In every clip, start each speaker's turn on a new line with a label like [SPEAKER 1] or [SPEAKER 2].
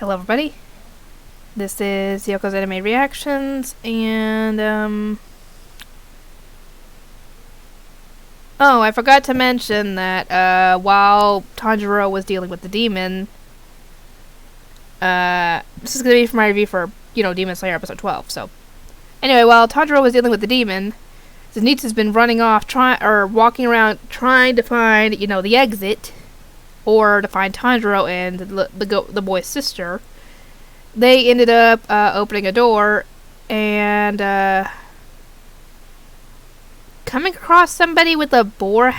[SPEAKER 1] Hello everybody, this is Yoko's Anime Reactions, and oh, I forgot to mention that while Tanjiro was dealing with the demon, this is going to be for my review for, Demon Slayer episode 12, so. Anyway, while Tanjiro was dealing with the demon, Zenitsu's been running off, walking around trying to find, the exit, or to find Tanjiro and the boy's sister. They ended up opening a door and coming across somebody with a boar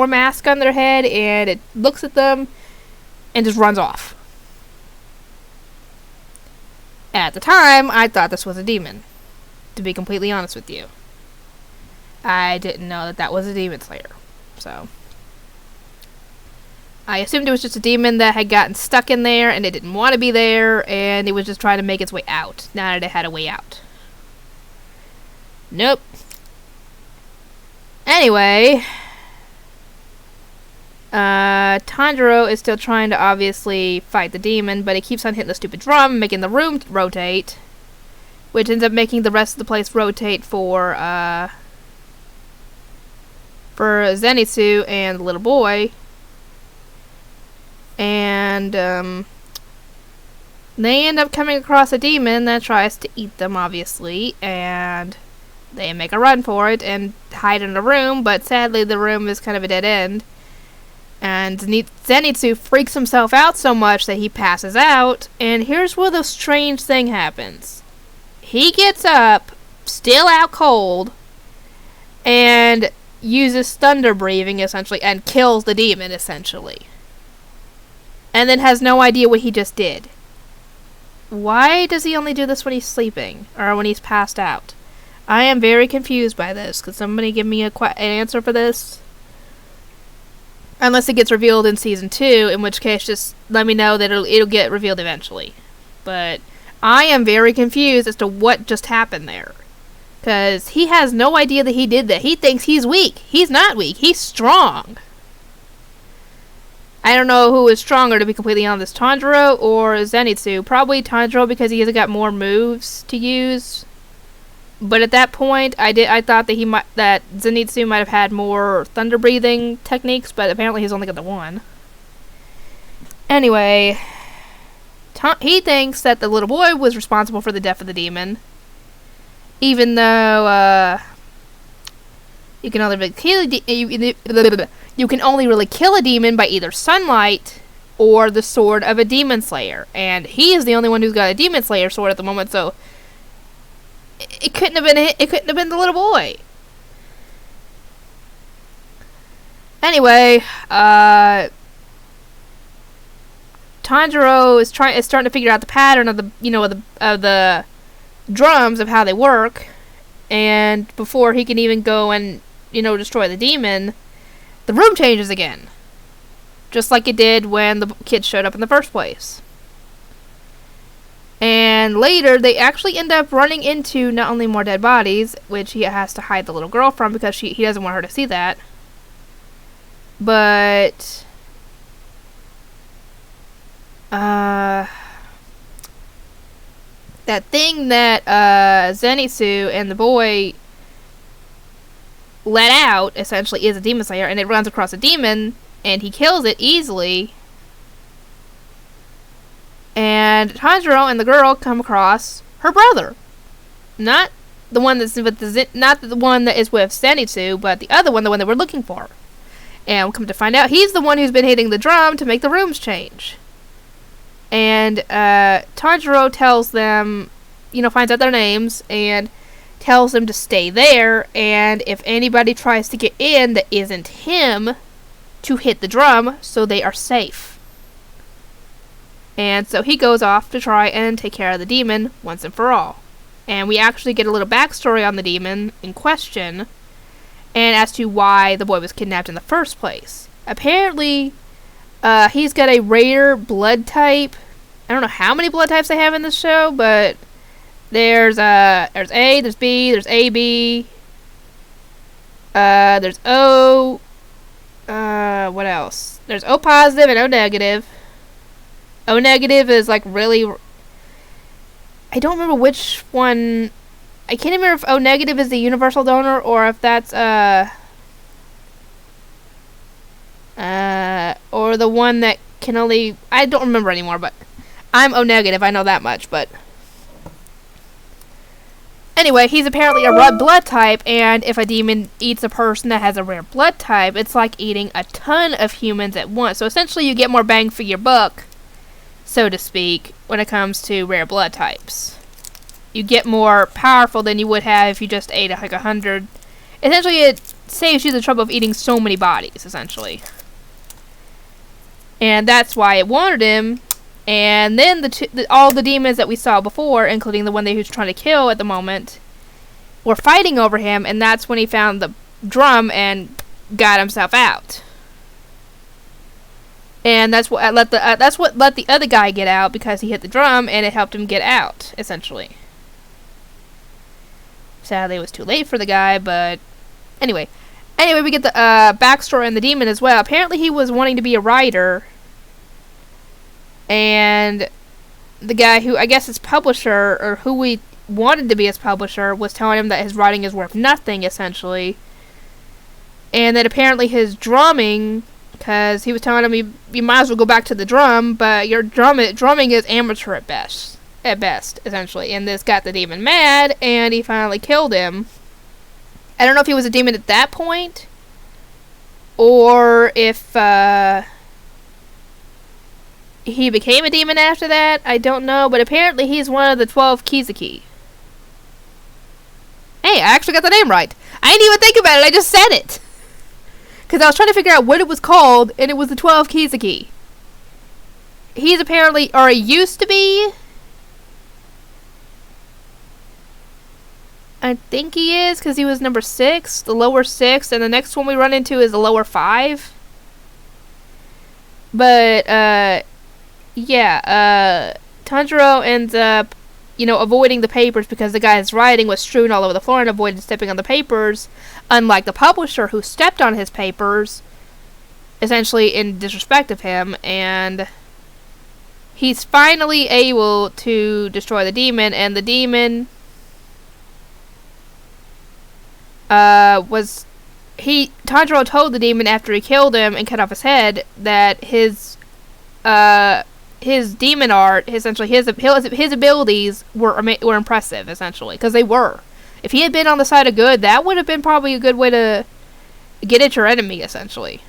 [SPEAKER 1] mask on their head, and it looks at them and just runs off. At the time, I thought this was a demon, to be completely honest with you. I didn't know that was a demon slayer, so I assumed it was just a demon that had gotten stuck in there and it didn't want to be there, and it was just trying to make its way out, now that it had a way out. Nope. Anyway, Tanjiro is still trying to obviously fight the demon, but he keeps on hitting the stupid drum, making the room rotate, which ends up making the rest of the place rotate for Zenitsu and the little boy. And they end up coming across a demon that tries to eat them, obviously, and they make a run for it and hide in a room, but sadly the room is kind of a dead end. And Zenitsu freaks himself out so much that he passes out, and here's where the strange thing happens. He gets up, still out cold, and uses thunder breathing, essentially, and kills the demon, essentially. And then has no idea what he just did. Why does he only do this when he's sleeping? Or when he's passed out? I am very confused by this. Could somebody give me an answer for this? Unless it gets revealed in Season 2, in which case just let me know that it'll get revealed eventually. But I am very confused as to what just happened there. Because he has no idea that he did that. He thinks he's weak. He's not weak. He's strong. I don't know who is stronger, to be completely honest, Tanjiro or Zenitsu. Probably Tanjiro, because he has got more moves to use. But at that point, I thought that Zenitsu might have had more thunder breathing techniques, but apparently he's only got the one. Anyway, he thinks that the little boy was responsible for the death of the demon, even though you can only really kill a demon by either sunlight or the sword of a demon slayer, and he is the only one who's got a demon slayer sword at the moment, so it couldn't have been the little boy. Anyway, Tanjiro is starting to figure out the pattern of the drums, of how they work, and before he can even go and destroy the demon, the room changes again, just like it did when the kids showed up in the first place. And later, they actually end up running into not only more dead bodies, which he has to hide the little girl from because he doesn't want her to see that, but that thing that Zenitsu and the boy let out, essentially, is a demon slayer, and it runs across a demon, and he kills it easily. And Tanjiro and the girl come across her brother. Not the one that is with Zenitsu, but the other one, the one that we're looking for. And we'll come to find out, he's the one who's been hitting the drum to make the rooms change. And Tanjiro tells them, finds out their names, and tells them to stay there, and if anybody tries to get in that isn't him, to hit the drum so they are safe. And so he goes off to try and take care of the demon once and for all. And we actually get a little backstory on the demon in question, and as to why the boy was kidnapped in the first place. Apparently, he's got a rare blood type. I don't know how many blood types they have in this show, but there's A, there's B, there's AB, there's O, what else? There's O positive and O negative. O negative is like really... I don't remember which one... I can't remember if O negative is the universal donor or if that's or the one that can only... I don't remember anymore, but I'm O negative, I know that much, but... Anyway, he's apparently a red blood type, and if a demon eats a person that has a rare blood type, it's like eating a ton of humans at once. So essentially you get more bang for your buck, so to speak, when it comes to rare blood types. You get more powerful than you would have if you just ate like 100. Essentially, it saves you the trouble of eating so many bodies, essentially. And that's why it wanted him. And then all the demons that we saw before, including the one that he was trying to kill at the moment, were fighting over him, and that's when he found the drum and got himself out. And that's what let the other guy get out, because he hit the drum and it helped him get out, essentially. Sadly, it was too late for the guy, but anyway, we get the backstory on the demon as well. Apparently, he was wanting to be a writer. And the guy who, I guess his publisher, or who we wanted to be his publisher, was telling him that his writing is worth nothing, essentially. And that apparently his drumming, because he was telling him you might as well go back to the drum, but your drumming is amateur at best, essentially. And this got the demon mad, and he finally killed him. I don't know if he was a demon at that point, or if, he became a demon after that. I don't know, but apparently he's one of the 12 Kizuki. Hey, I actually got the name right. I didn't even think about it, I just said it. Because I was trying to figure out what it was called, and it was the 12 Kizuki. He's apparently, or he used to be. I think he is, because he was number 6, the lower 6, and the next one we run into is the lower 5. But, yeah, Tanjiro ends up, avoiding the papers because the guy's writing was strewn all over the floor and avoided stepping on the papers, unlike the publisher who stepped on his papers, essentially in disrespect of him, and he's finally able to destroy the demon, and the demon Tanjiro told the demon after he killed him and cut off his head that his demon art, essentially his abilities were impressive, essentially, because they were. If he had been on the side of good, that would have been probably a good way to get at your enemy, essentially.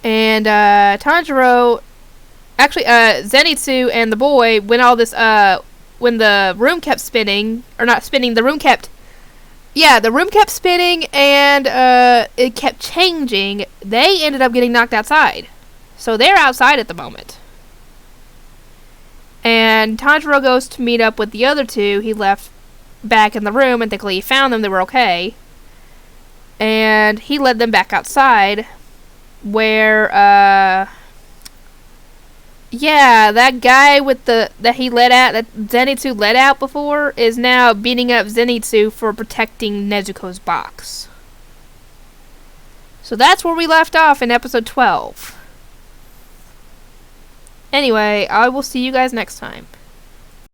[SPEAKER 1] And Tanjiro, actually, Zenitsu and the boy, when the room kept spinning, or not spinning, the room kept spinning, and it kept changing. They ended up getting knocked outside. So they're outside at the moment. And Tanjiro goes to meet up with the other two he left back in the room, and thankfully he found them, they were okay. And he led them back outside, where, that guy that Zenitsu let out before, is now beating up Zenitsu for protecting Nezuko's box. So that's where we left off in episode 12. Anyway, I will see you guys next time.